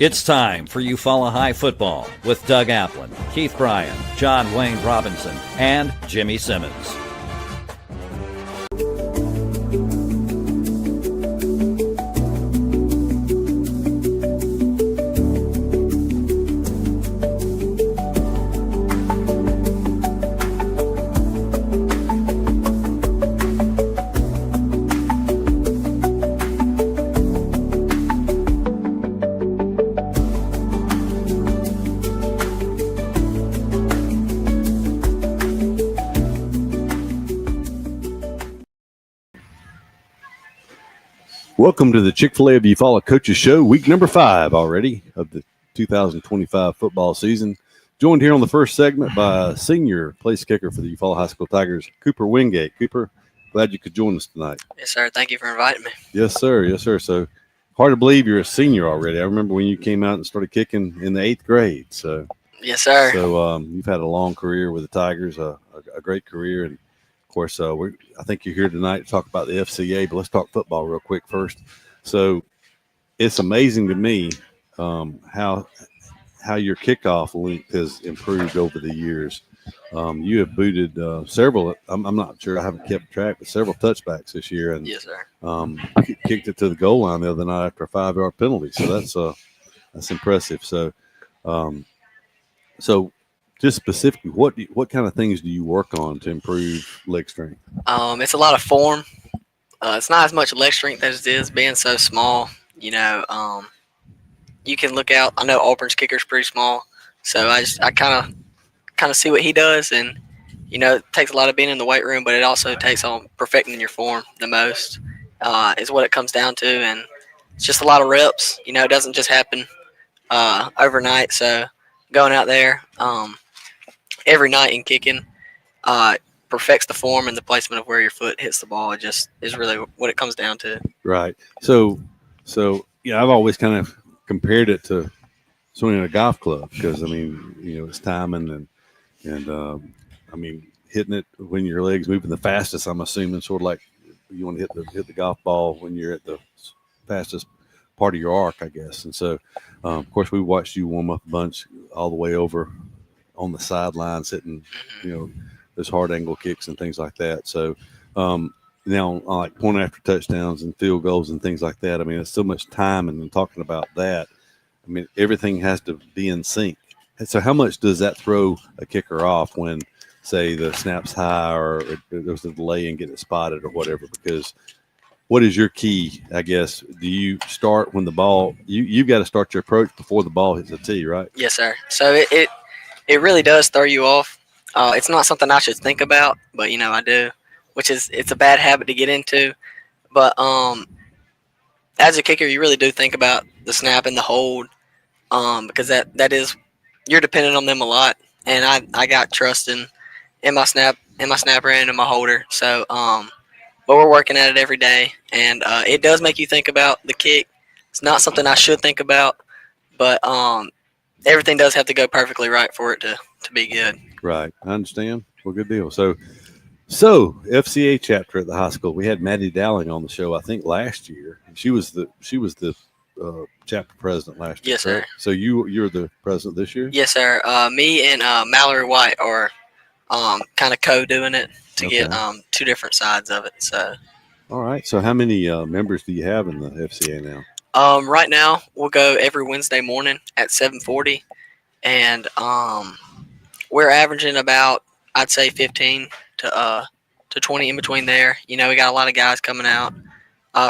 It's time for Eufaula High football with Doug Applin, Keith Bryan, John Wayne Robinson, and Jimmy Simmons. Welcome to the Chick-Fil-A of Eufaula Coaches Show, week number 5 already of the 2025 football season. Joined here on the first segment by senior place kicker for the Eufaula High School Tigers, Cooper Wingate. Cooper, glad you could join us tonight. Yes, sir. Thank you for inviting me. Yes, sir. Yes, sir. So hard to believe you're a senior already. I remember when you came out and started kicking in the 8th grade. So yes, sir. So you've had a long career with the Tigers, a great career, and of course, I think you're here tonight to talk about the FCA, but let's talk football real quick first. So it's amazing to me how your kickoff length has improved over the years. You have booted several. I'm not sure, I haven't kept track, but several touchbacks this year, and yes, sir. Kicked it to the goal line the other night after a 5-yard penalty. So that's impressive. So just specifically, what kind of things do you work on to improve leg strength? It's a lot of form. It's not as much leg strength as it is being so small. You know, you can look out. I know Auburn's kicker's pretty small, so I kind of see what he does, and you know, it takes a lot of being in the weight room, but it also takes on perfecting your form the most. Is what it comes down to, and it's just a lot of reps. You know, it doesn't just happen overnight. So going out there every night and kicking perfects the form and the placement of where your foot hits the ball. It just is really what it comes down to. Right. So yeah, I've always kind of compared it to swinging a golf club because I mean, you know, it's timing and I mean, hitting it when your leg's moving the fastest. I'm assuming sort of like you want to hit the golf ball when you're at the fastest part of your arc, I guess. And so, of course, we watched you warm up a bunch all the way over on the sidelines, hitting, you know, those hard angle kicks and things like that. So now, like point after touchdowns and field goals and things like that, I mean, it's so much time. And talking about that, I mean, everything has to be in sync. And so how much does that throw a kicker off when, say, the snap's high or there's a delay in getting it spotted or whatever? Because what is your key, I guess? Do you start when the ball – you've got to start your approach before the ball hits the tee, right? Yes, sir. So it really does throw you off. It's not something I should think about, but, you know, I do, which is it's a bad habit to get into. But as a kicker, you really do think about the snap and the hold because that is – you're dependent on them a lot. And I got trust in my snapper and in my holder. So, but we're working at it every day. And it does make you think about the kick. It's not something I should think about, but everything does have to go perfectly right for it to be good. Right. I understand. Well, good deal. So FCA chapter at the high school, we had Maddie Dowling on the show, I think last year. She was the chapter president last year. Yes, sir. So you're the president this year? Yes, sir. Me and Mallory White are kind of co-doing it to get two different sides of it. So. All right. So how many members do you have in the FCA now? Right now we'll go every Wednesday morning at 7:40, and we're averaging about, I'd say, 15 to 20 in between there. You know, we got a lot of guys coming out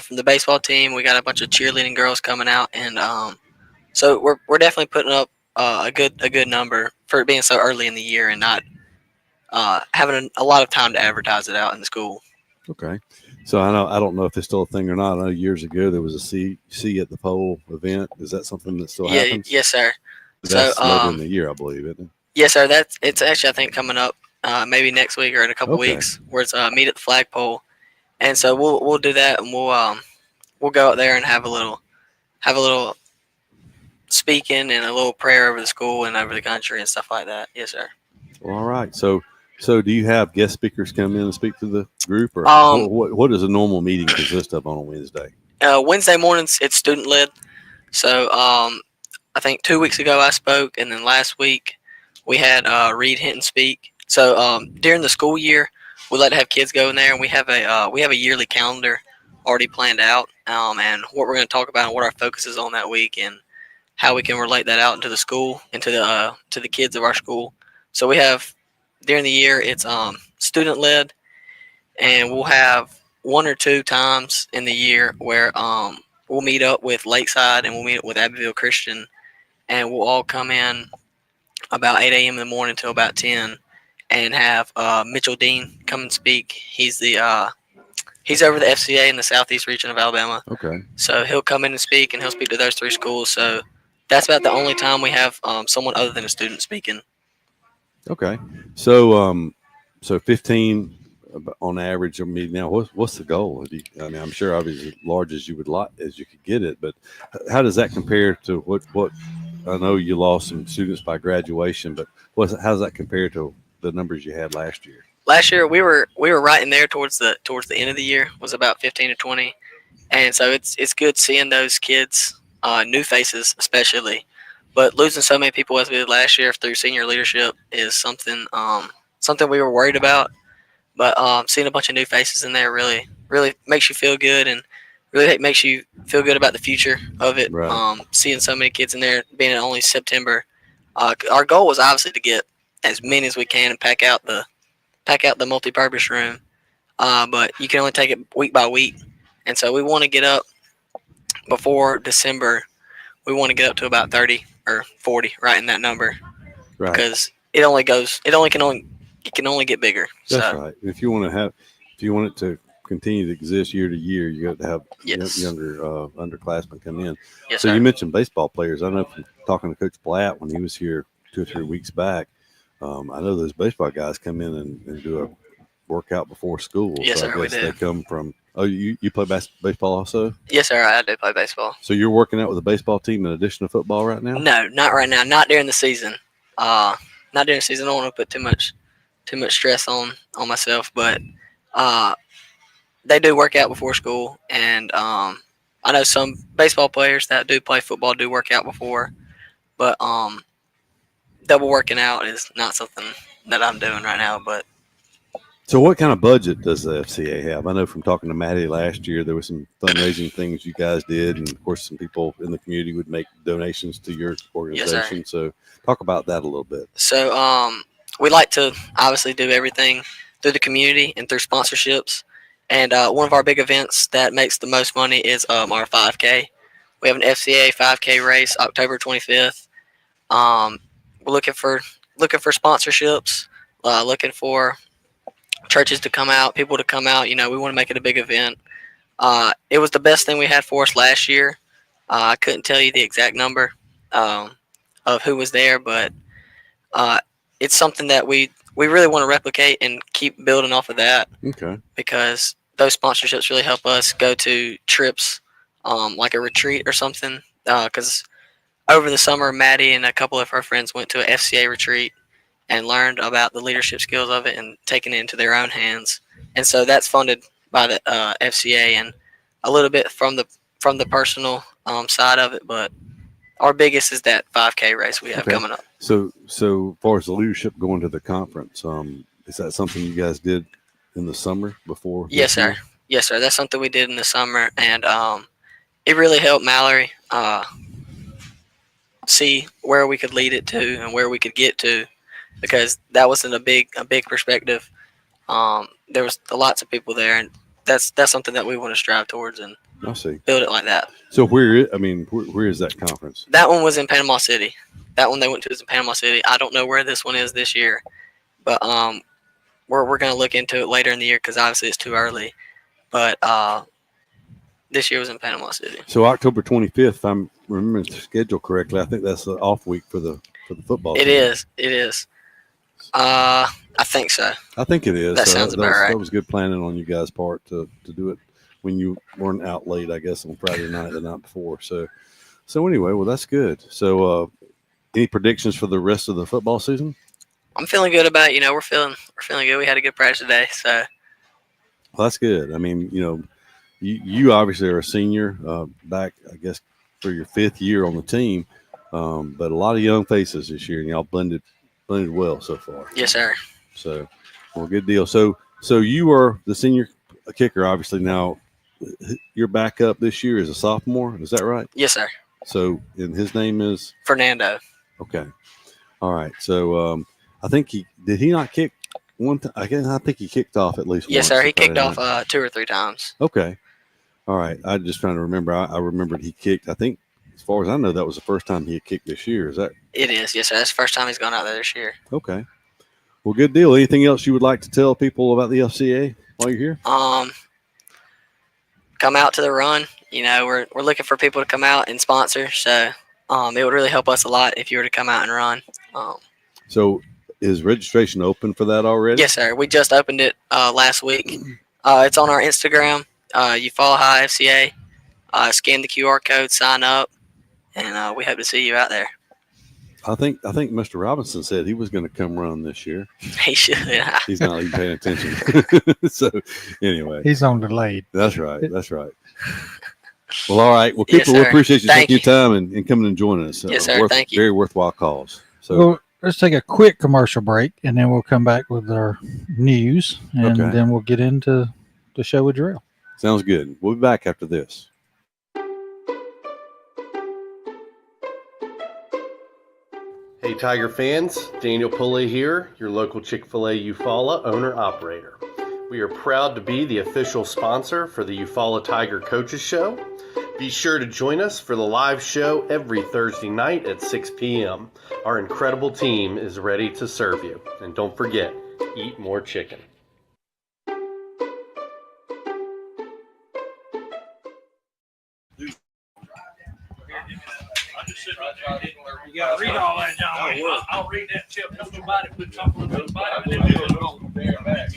from the baseball team. We got a bunch of cheerleading girls coming out, and so we're definitely putting up a good number for it being so early in the year and not having a lot of time to advertise it out in the school. Okay. So I don't know if it's still a thing or not. I know years ago there was a see at the pole event. Is that something that still happens? Yes, sir. That's later in the year, I believe, isn't it? Yes, sir. It's actually, I think, coming up maybe next week or in a couple weeks, where it's meet at the flagpole, and so we'll do that, and we'll go out there and have a little speaking and a little prayer over the school and over the country and stuff like that. Yes, sir. Well, all right. So do you have guest speakers come in and speak to the group, or what does a normal meeting consist of on a Wednesday? Wednesday mornings, it's student led. So I think 2 weeks ago I spoke, and then last week we had Reed Hinton speak. So during the school year, we like to have kids go in there, and we have a yearly calendar already planned out, and what we're going to talk about and what our focus is on that week, and how we can relate that out into the school and to the kids of our school. So we have during the year it's student led, and we'll have 1 or 2 times in the year where we'll meet up with Lakeside and we'll meet up with Abbeville Christian, and we'll all come in about 8 a.m. in the morning till about 10, and have Mitchell Dean come and speak. He's over the FCA in the southeast region of Alabama. Okay. So he'll come in and speak, and he'll speak to those 3 schools. So that's about the only time we have someone other than a student speaking. Okay. So 15 on average. I mean, now what's the goal? I mean, I'm sure obviously as large as you would like as you could get it, but how does that compare to what? I know you lost some students by graduation, but how does that compare to the numbers you had last year? Last year we were right in there towards the end of the year, was about 15 to 20, and so it's good seeing those kids, new faces especially. But losing so many people as we did last year through senior leadership is something we were worried about. But seeing a bunch of new faces in there really makes you feel good, and really makes you feel good about the future of it. Right. Seeing so many kids in there, being in only September, our goal was obviously to get as many as we can and pack out the multi-purpose room. But you can only take it week by week, and so we want to get up before December. We want to get up to about 30 or 40, right in that number, Right. because it can only get bigger. That's So, right. If you want it to continue to exist year to year, you got to have Yes. younger underclassmen come in. yes, So sir. you mentioned baseball players. I know from talking to Coach Blatt when he was here 2 or 3 weeks back. I know those baseball guys come in and do a workout before school. Yes, so sir, I we guess do. they come from. Oh, you play baseball also? Yes, sir. I do play baseball. So you're working out with a baseball team in addition to football right now? No, not right now. Not during the season. Not during the season. I don't want to put too much stress on myself, but they do work out before school, and I know some baseball players that do play football do work out before, but double working out is not something that I'm doing right now. But So what kind of budget does the FCA have? I know from talking to Maddie last year, there were some fundraising things you guys did, and of course some people in the community would make donations to your organization. Yes, so talk about that a little bit. So we like to obviously do everything through the community and through sponsorships. And one of our big events that makes the most money is our 5K. We have an FCA 5K race October 25th. We're looking for sponsorships, looking for churches to come out, people to come out. You know, we want to make it a big event. It was the best thing we had for us last year. I couldn't tell you the exact number of who was there, but it's something that we really want to replicate and keep building off of that. Okay. Because those sponsorships really help us go to trips, like a retreat or something. Because over the summer, Maddie and a couple of her friends went to an FCA retreat and learned about the leadership skills of it and taking it into their own hands. And so that's funded by the FCA, and a little bit from the personal side of it. But our biggest is that 5K race we have coming up. So as far as the leadership going to the conference, is that something you guys did in the summer before? Yes, sir. Yes, sir. That's something we did in the summer, and it really helped Mallory see where we could lead it to and where we could get to, because that wasn't a big perspective. There was lots of people there, and that's something that we want to strive towards and I see. build it like that. So where is that conference? That one was in Panama City. That one they went to is in Panama City. I don't know where this one is this year, but we're going to look into it later in the year, because obviously it's too early. But this year was in Panama City. So October 25th, if I'm remembering the schedule correctly, I think that's the off week for the football. It is. It is. I think so. I think it is. That sounds about right. That was good planning on you guys' part to do it when you weren't out late, I guess, on Friday night, the night before. So anyway, well, that's good. So any predictions for the rest of the football season? I'm feeling good about it. You know, we're feeling good. We had a good practice today. So. Well, that's good. I mean, you know, you obviously are a senior back, I guess, for your 5th year on the team. but a lot of young faces this year, and y'all blended well so far. Yes, sir. So, well, good deal. So you are the senior kicker, obviously. Now, you're back up this year as a sophomore. Is that right? Yes, sir. So, and his name is Fernando. Okay. All right. So, I think he not kick one time. I think he kicked off at least. Yes, once, sir. He kicked right? off 2 or 3 times. Okay. All right. I'm just trying to remember. I remembered he kicked. I think, as far as I know, that was the first time he had kicked this year. Is that? It is. Yes, sir. That's the first time he's gone out there this year. Okay. Well, good deal. Anything else you would like to tell people about the FCA while you're here? Come out to the run. You know, we're looking for people to come out and sponsor. So, it would really help us a lot if you were to come out and run. So, is registration open for that already? Yes, sir. We just opened it last week. It's on our Instagram. You follow High FCA. Scan the QR code, sign up, and we hope to see you out there. I think Mr. Robinson said he was going to come run this year. He should. Yeah. He's not even paying attention. So anyway, he's on delayed. That's right. Well, all right. Well, Yes, Cooper, we appreciate you taking you. your time and coming and joining us. Yes, sir. Thank you. Very worthwhile calls. So Well, let's take a quick commercial break, and then we'll come back with our news, and Okay. then we'll get into the show with Drill. sounds good. We'll be back after this. Hey Tiger fans, Daniel Pulley here, your local Chick-Fil-A Eufaula owner-operator. We are proud to be the official sponsor for the Eufaula Tiger Coaches Show. Be sure to join us for the live show every Thursday night at 6 p.m. Our incredible team is ready to serve you. And don't forget, eat more chicken. You gotta read all that, John. I'll read that tip. Tell nobody put something on the bottom. And then we'll go from there back.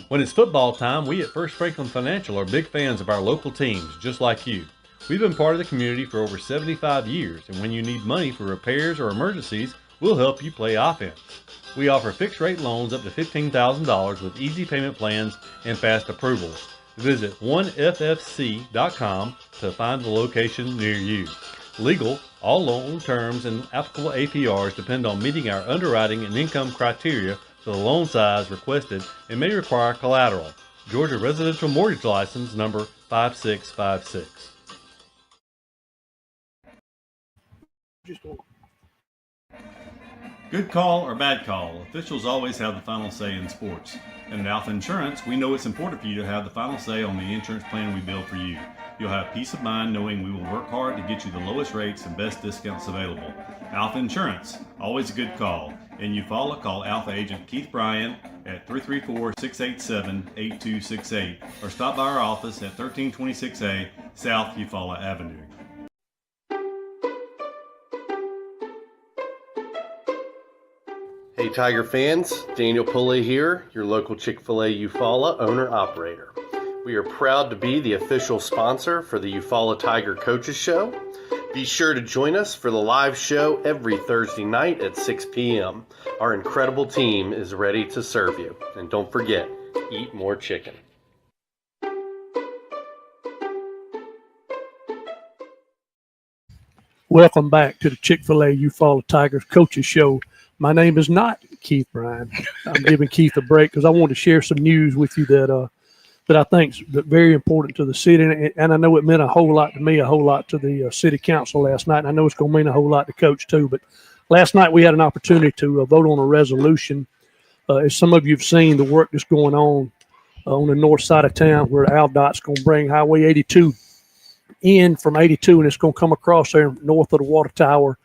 When it's football time, we at First Franklin Financial are big fans of our local teams, just like you. We've been part of the community for over 75 years, and when you need money for repairs or emergencies, we'll help you play offense. We offer fixed-rate loans up to $15,000 with easy payment plans and fast approvals. Visit 1ffc.com to find the location near you. Legal, all loan terms and applicable APRs depend on meeting our underwriting and income criteria for the loan size requested and may require collateral. Georgia Residential Mortgage License number 5656. Good call or bad call, officials always have the final say in sports. And at Alpha Insurance, we know it's important for you to have the final say on the insurance plan we build for you. You'll have peace of mind knowing we will work hard to get you the lowest rates and best discounts available. Alpha Insurance, always a good call. In Eufaula, call Alpha Agent Keith Bryan at 334-687-8268 or stop by our office at 1326A South Eufaula Avenue. Hey Tiger fans, Daniel Pulley here, your local Chick-Fil-A Eufaula owner-operator. We are proud to be the official sponsor for the Eufaula Tiger Coaches Show. Be sure to join us for the live show every Thursday night at 6 p.m. Our incredible team is ready to serve you. And don't forget, eat more chicken. Welcome back to the Chick-fil-A Eufaula Tigers Coaches Show. My name is not Keith Bryan. I'm giving Keith a break because I want to share some news with you that I think is very important to the city. And I know it meant a whole lot to me, a whole lot to the city council last night. And I know it's going to mean a whole lot to Coach too. But last night we had an opportunity to vote on a resolution. As some of you have seen, the work that's going on the north side of town where AlDOT's going to bring Highway 82 in from 82, and it's going to come across there north of the water tower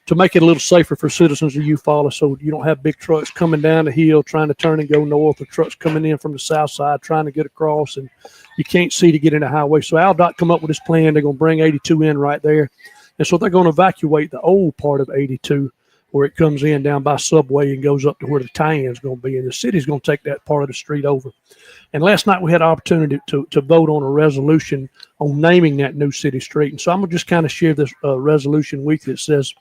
to make it a little safer for citizens of Eufaula, so you don't have big trucks coming down the hill trying to turn and go north, or trucks coming in from the south side trying to get across, and you can't see to get in the highway. So AlDOT come up with this plan. They're going to bring 82 in right there, and so they're going to evacuate the old part of 82 where it comes in down by Subway and goes up to where the tie-in is going to be, and the city's going to take that part of the street over. And last night we had an opportunity to vote on a resolution on naming that new city street. And so I'm going to just kind of share this resolution with you. It says,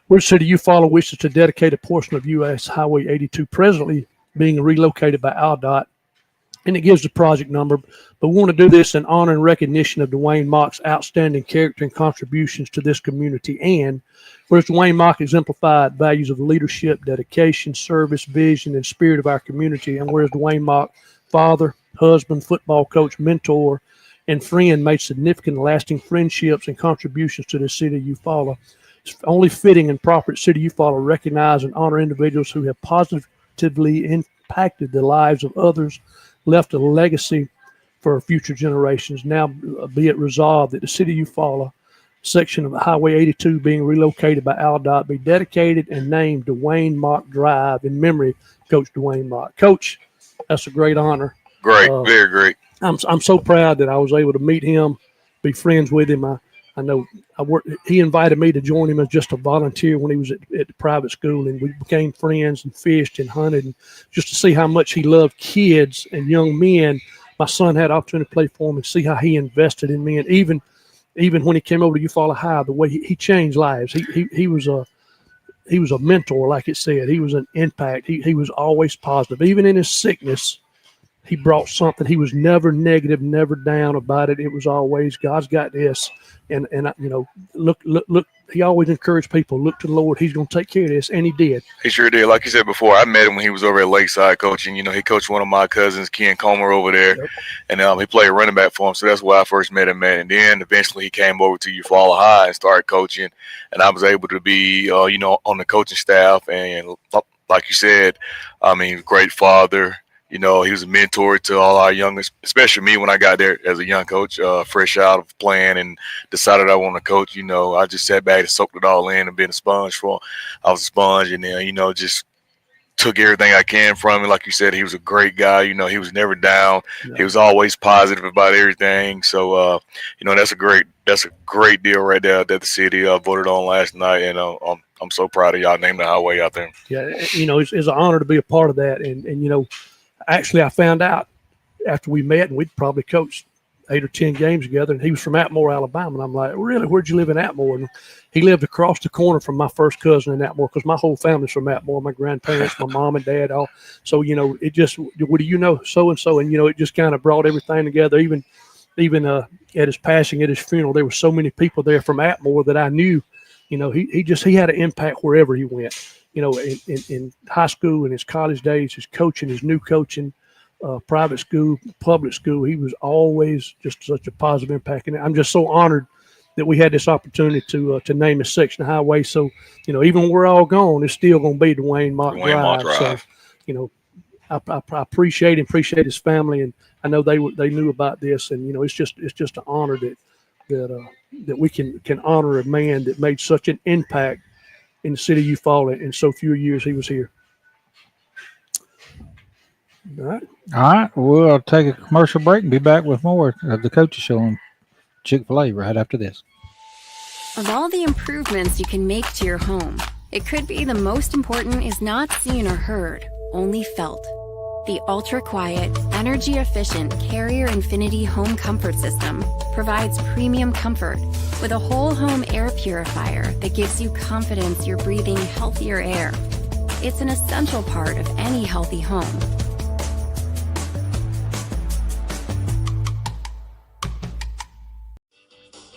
where the city of Eufaula wishes to dedicate a portion of U.S. Highway 82 presently being relocated by AlDOT and it gives the project number. But we want to do this in honor and recognition of Dwayne Mock's outstanding character and contributions to this community. And whereas Dwayne Mock exemplified values of leadership, dedication, service, vision, and spirit of our community, and whereas Dwayne Mock, father, husband, football coach, mentor, and friend, made significant lasting friendships and contributions to the city of Eufaula, it's only fitting and proper that City of Eufaula recognize and honor individuals who have positively impacted the lives of others, left a legacy for future generations. Now be it resolved that the City of Eufaula section of Highway 82 being relocated by AlDOT be dedicated and named Dwayne Mock Drive in memory of Coach Dwayne Mock. Coach, that's a great honor. Great, very great. I'm so proud that I was able to meet him, be friends with him. I know he invited me to join him as just a volunteer when he was at the private school, and we became friends and fished and hunted, and just to see how much he loved kids and young men. My son had an opportunity to play for him and see how he invested in me. And even when he came over to Eufaula High, the way he changed lives. He was a mentor, like it said. He was an impact. He was always positive. Even in his sickness, he brought something. He was never negative, never down about it. It was always, God's got this. And look. He always encouraged people, look to the Lord. He's going to take care of this. And he did. He sure did. Like you said before, I met him when he was over at Lakeside coaching. He coached one of my cousins, Ken Comer, over there. Yep. And he played running back for him. So that's where I first met him, man. And then eventually he came over to Eufaula High and started coaching. And I was able to be, on the coaching staff. And like you said, great father. He was a mentor to all our youngest, especially me when I got there as a young coach, fresh out of playing and decided I want to coach. I just sat back and soaked it all in and been a sponge for him. I was a sponge and then, just took everything I can from him. Like you said, he was a great guy. He was never down. No. He was always positive about everything. So, that's a great deal right there that the city voted on last night. And I'm so proud of y'all naming the highway out there. Yeah, it's an honor to be a part of that. And actually, I found out after we met, and we'd probably coached 8 or 10 games together, and he was from Atmore, Alabama. And I'm like, really, where'd you live in Atmore? And he lived across the corner from my first cousin in Atmore, because my whole family's from Atmore, my grandparents, my mom and dad, all. So, it just, what do you know, so-and-so? And, it just kind of brought everything together. Even at his passing, at his funeral, there were so many people there from Atmore that I knew. He had an impact wherever he went. In high school and his college days, his coaching, his new coaching, private school, public school, he was always just such a positive impact. And I'm just so honored that we had this opportunity to name a section of highway. So, even when we're all gone, it's still going to be Dwayne Mock Drive. So, I appreciate his family, and I know they knew about this, and it's just an honor that we can honor a man that made such an impact in the city of Eufaula in so few years he was here. All right. We'll take a commercial break and be back with more of the Coaches Show on Chick-Fil-A right after this. Of all the improvements you can make to your home, it could be the most important is not seen or heard, only felt. The ultra-quiet, energy-efficient Carrier Infinity Home Comfort System provides premium comfort with a whole-home air purifier that gives you confidence you're breathing healthier air. It's an essential part of any healthy home.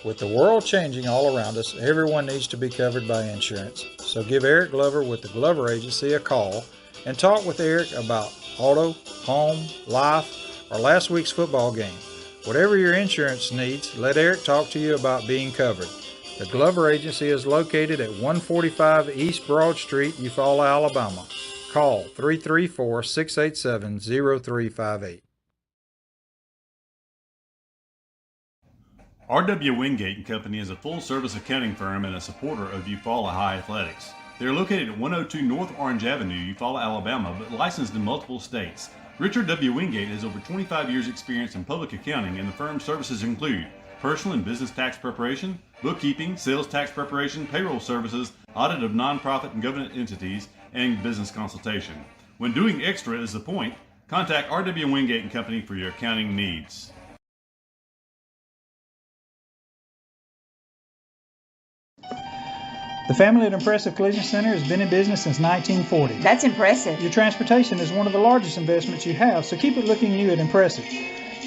With the world changing all around us, everyone needs to be covered by insurance. So give Eric Glover with the Glover Agency a call and talk with Eric about auto, home, life, or last week's football game. Whatever your insurance needs, let Eric talk to you about being covered. The Glover Agency is located at 145 East Broad Street, Eufaula, Alabama. Call 334-687-0358. R.W. Wingate & Company is a full-service accounting firm and a supporter of Eufaula High Athletics. They are located at 102 North Orange Avenue, Eufaula, Alabama, but licensed in multiple states. Richard W. Wingate has over 25 years' experience in public accounting, and the firm's services include personal and business tax preparation, bookkeeping, sales tax preparation, payroll services, audit of nonprofit and government entities, and business consultation. When doing extra is the point, contact R.W. Wingate & Company for your accounting needs. The family at Impressive Collision Center has been in business since 1940. That's impressive. Your transportation is one of the largest investments you have, so keep it looking new at Impressive.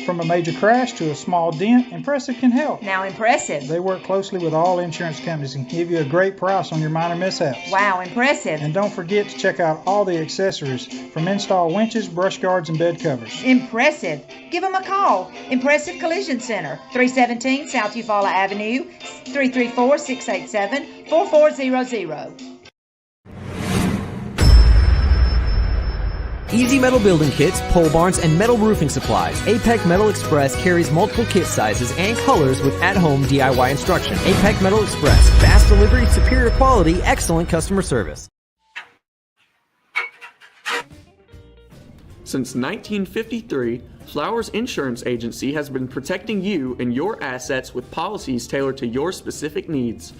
From a major crash to a small dent, Impressive can help. Now, impressive. They work closely with all insurance companies and give you a great price on your minor mishaps. Wow, impressive. And don't forget to check out all the accessories from install winches, brush guards, and bed covers. Impressive. Give them a call. Impressive Collision Center, 317 South Eufaula Avenue, 334-687-4400. Easy Metal Building Kits, pole barns, and metal roofing supplies. APEC Metal Express carries multiple kit sizes and colors with at-home DIY instruction. APEC Metal Express. Fast delivery, superior quality, excellent customer service. Since 1953, Flowers Insurance Agency has been protecting you and your assets with policies tailored to your specific needs.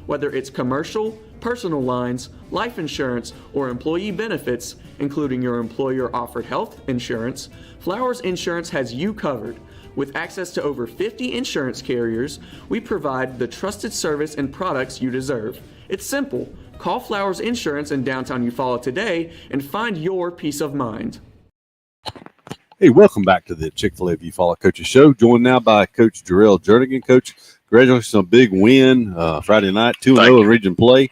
Whether it's commercial, personal lines, life insurance, or employee benefits, including your employer-offered health insurance, Flowers Insurance has you covered. With access to over 50 insurance carriers, we provide the trusted service and products you deserve. It's simple. Call Flowers Insurance in downtown Eufaula today and find your peace of mind. Hey, welcome back to the Chick-fil-A of Eufaula Coaches Show. Joined now by Coach Jarrell Jernigan. Coach, congratulations on a big win Friday night, 2-0 in region play,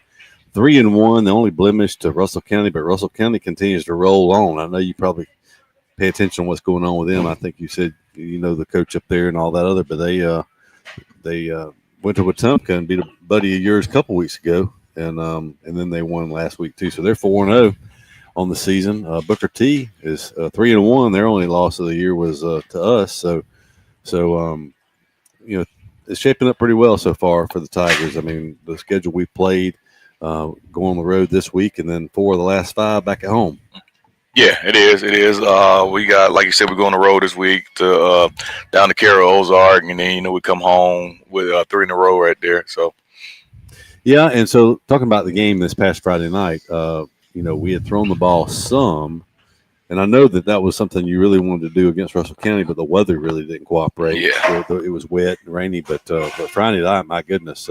3-1. The only blemish to Russell County, but Russell County continues to roll on. I know you probably pay attention to what's going on with them. I think you said you know the coach up there and all that other, but they went to Wetumpka and beat a buddy of yours a couple weeks ago, and then they won last week too. So they're 4-0 on the season. Booker T is 3-1. Their only loss of the year was to us. So you know, it's shaping up pretty well so far for the Tigers. I mean, the schedule we played, go on the road this week, and then 4 of the last 5 back at home. Yeah, it is. It is. We got, like you said, we go on the road this week to down to Carroll, Ozark, and then we come home with 3 in a row right there. So, yeah, and so talking about the game this past Friday night, we had thrown the ball some, and I know that was something you really wanted to do against Russell County, but the weather really didn't cooperate. Yeah, it was wet and rainy, but Friday night, my goodness,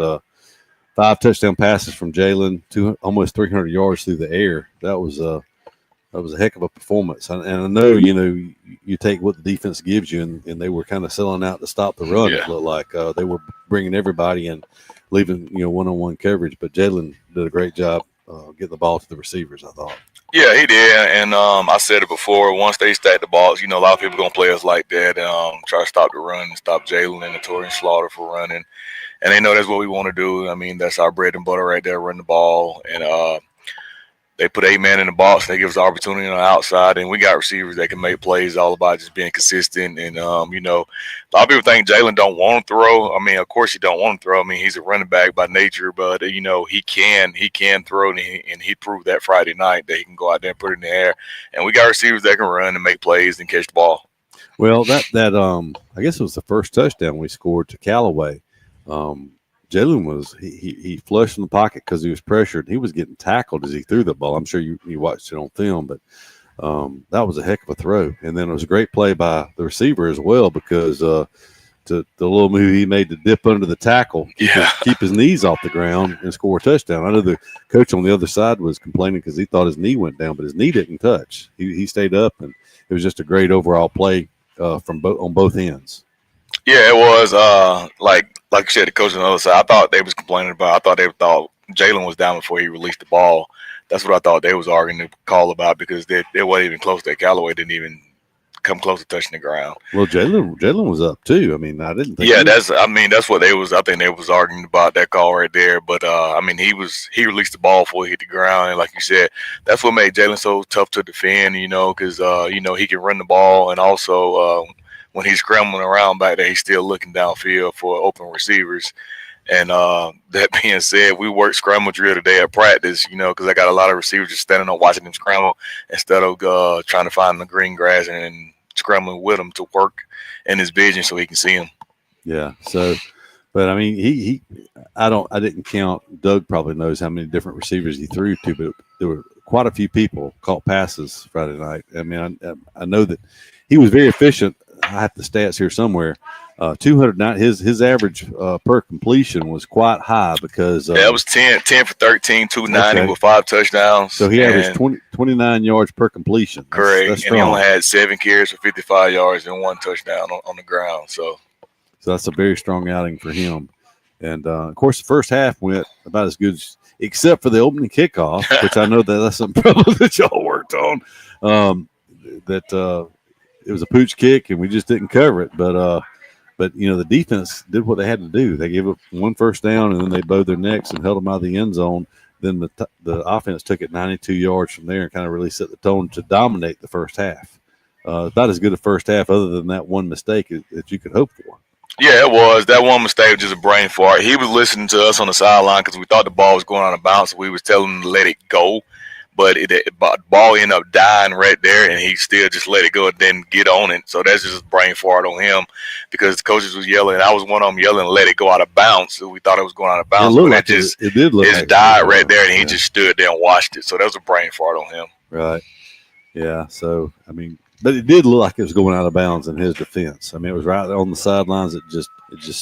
5 touchdown passes from Jalen, almost 300 yards through the air. That was a heck of a performance. And I know, you take what the defense gives you, and they were kind of selling out to stop the run. Yeah. It looked like they were bringing everybody and leaving, one-on-one coverage. But Jalen did a great job getting the ball to the receivers, I thought. Yeah, he did. And I said it before, once they stack the balls, a lot of people going to play us like that and try to stop the run and stop Jalen and Torian Slaughter for running. And they know that's what we want to do. I mean, that's our bread and butter right there, run the ball. And they put 8 men in the box. They give us the opportunity on the outside, and we got receivers that can make plays. All about just being consistent. And a lot of people think Jalen don't want to throw. I mean, of course he don't want to throw. I mean, he's a running back by nature, but he can throw, and he proved that Friday night that he can go out there and put it in the air. And we got receivers that can run and make plays and catch the ball. Well, that I guess it was the first touchdown we scored to Callaway. Jalen was he flushed in the pocket because he was pressured. He was getting tackled as he threw the ball. I'm sure you watched it on film, but that was a heck of a throw. And then it was a great play by the receiver as well, because to the little move he made to dip under the tackle, keep his knees off the ground and score a touchdown. I know the coach on the other side was complaining because he thought his knee went down, but his knee didn't touch. He stayed up, and it was just a great overall play on both ends. Yeah, it was like you said, the coach on the other side. I thought they was complaining about. I thought they thought Jalen was down before he released the ball. That's what I thought they was arguing the call about, because they wasn't even close. That Callaway didn't even come close to touching the ground. Well, Jalen was up too. I mean, I didn't think. Yeah, that's what they was. I think they was arguing about that call right there. But he released the ball before he hit the ground, and like you said, that's what made Jalen so tough to defend. Because he can run the ball, and also when he's scrambling around back there, he's still looking downfield for open receivers. And that being said, we worked scramble drill today at practice, because I got a lot of receivers just standing up watching them scramble instead of trying to find the green grass and scrambling with him to work in his vision so he can see him. Yeah. So, but I mean, I didn't count. Doug probably knows how many different receivers he threw to, but there were quite a few people caught passes Friday night. I mean, I know that he was very efficient. I have the stats here somewhere. 209. His average per completion was quite high because it was 10 for 13, 290 with 5 touchdowns. So he averaged 29 yards per completion. Correct. That's and he only had 7 carries for 55 yards and 1 touchdown on the ground. So that's a very strong outing for him. And of course, the first half went about as good as, except for the opening kickoff, which I know that's some problem that y'all worked on. It was a pooch kick and we just didn't cover it. But the defense did what they had to do. They gave up 1 first down and then they bowed their necks and held them out of the end zone. Then the offense took it 92 yards from there and kind of really set the tone to dominate the first half. About as good a first half, other than that one mistake that you could hope for. Yeah, it was. That one mistake was just a brain fart. He was listening to us on the sideline because we thought the ball was going on a bounce. We was telling him to let it go, but the ball ended up dying right there, and he still just let it go and didn't get on it. So that's just a brain fart on him because the coaches was yelling. I was one of them yelling, let it go out of bounds. So we thought it was going out of bounds, but it did look like it died right there, and he just stood there and watched it. So that was a brain fart on him. Right. Yeah. So, but it did look like it was going out of bounds in his defense. It was right on the sidelines. It just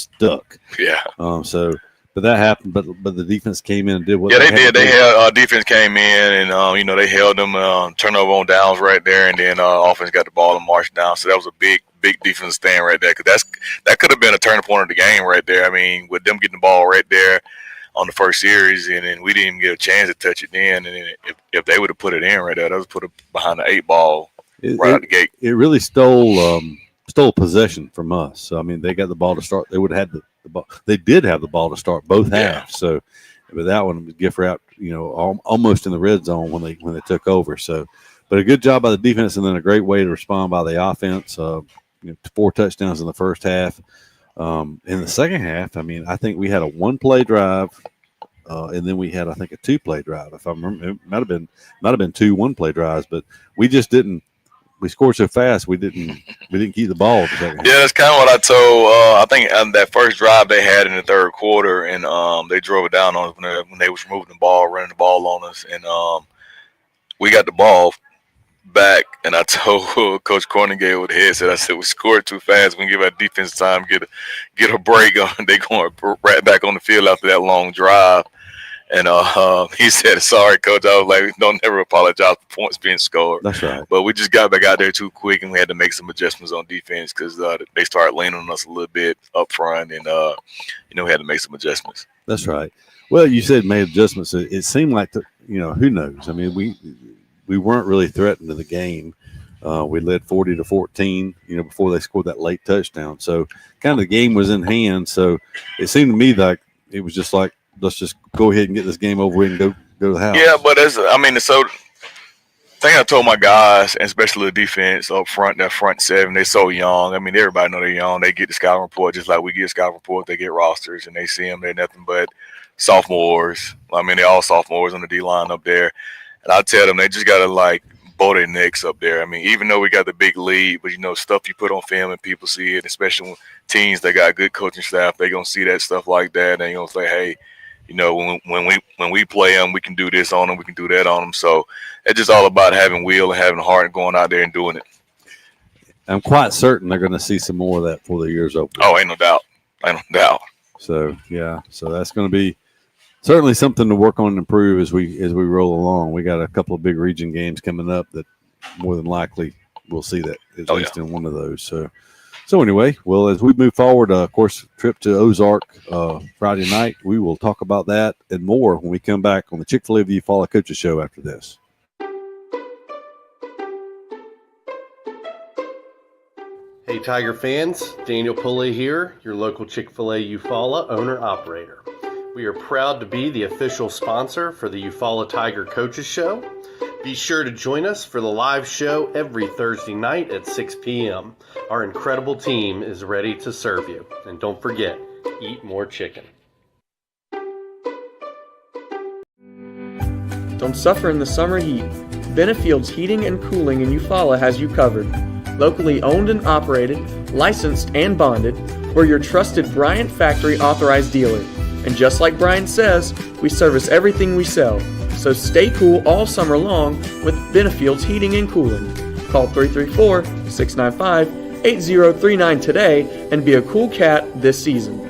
stuck. Yeah. But that happened. But the defense came in and did what. Yeah, they did. They held defense came in and they held them turnover on downs right there, and then offense got the ball and marched down. So that was a big defensive stand right there because that could have been a turning point of the game right there. With them getting the ball right there on the first series, and then we didn't even get a chance to touch it then. And then if they would have put it in right there, that was put it behind the 8 ball. Right out the gate. It really stole possession from us. So they got the ball to start. They would have had the ball. They did have the ball to start both halves. So, but that one was gift wrap. Almost in the red zone when they took over. So, but a good job by the defense, and then a great way to respond by the offense. 4 touchdowns in the first half. In the second half, I think we had a 1-play drive. And then we had, I think, a 2-play drive. If I remember, it might have been 2 1-play drives, but we just didn't. We scored so fast, we didn't keep the ball. Yeah, that's kind of what I told. I think that first drive they had in the third quarter, and they drove it down on us when they was moving the ball, running the ball on us, and we got the ball back. And I told Coach Cornegay with the headset, I said, we scored too fast. We give our defense time get a break. They going right back on the field after that long drive. And he said, sorry, Coach. I was like, don't never apologize for points being scored. That's right. But we just got back out there too quick, and we had to make some adjustments on defense because they started leaning on us a little bit up front, and, we had to make some adjustments. That's right. Well, you said made adjustments. It seemed like, who knows? We weren't really threatened to the game. We led 40-14, before they scored that late touchdown. So kind of the game was in hand. So it seemed to me like it was just like, let's just go ahead and get this game over with and go to the house. Yeah, but thing I told my guys, and especially the defense up front, that front 7, they're so young. Everybody know they're young. They get the scouting report just like we get a scouting report. They get rosters, and they see them. They're nothing but sophomores. They're all sophomores on the D-line up there. And I tell them they just got to, bow their necks up there. Even though we got the big lead, but, stuff you put on film and people see it, especially when teams that got good coaching staff, they're going to see that stuff like that, and they're going to say, hey, when we play them, we can do this on them, we can do that on them. So it's just all about having will and having heart and going out there and doing it. I'm quite certain they're going to see some more of that before the year's over. Oh, ain't no doubt. So yeah, so that's going to be certainly something to work on and improve as we roll along. We got a couple of big region games coming up that more than likely we'll see that at least in one of those. So anyway, well, as we move forward, of course, trip to Ozark Friday night, we will talk about that and more when we come back on the Chick-fil-A Eufaula Coaches Show after this. Hey, Tiger fans, Daniel Pulley here, your local Chick-fil-A Eufaula owner-operator. We are proud to be the official sponsor for the Eufaula Tiger Coaches Show. Be sure to join us for the live show every Thursday night at 6 p.m. Our incredible team is ready to serve you. And don't forget, eat more chicken. Don't suffer in the summer heat. Benefield's Heating and Cooling in Eufaula has you covered. Locally owned and operated, licensed and bonded, we're your trusted Bryant Factory authorized dealer. And just like Brian says, we service everything we sell. So stay cool all summer long with Benefield's Heating and Cooling. Call 334-695 8039 today and be a cool cat this season.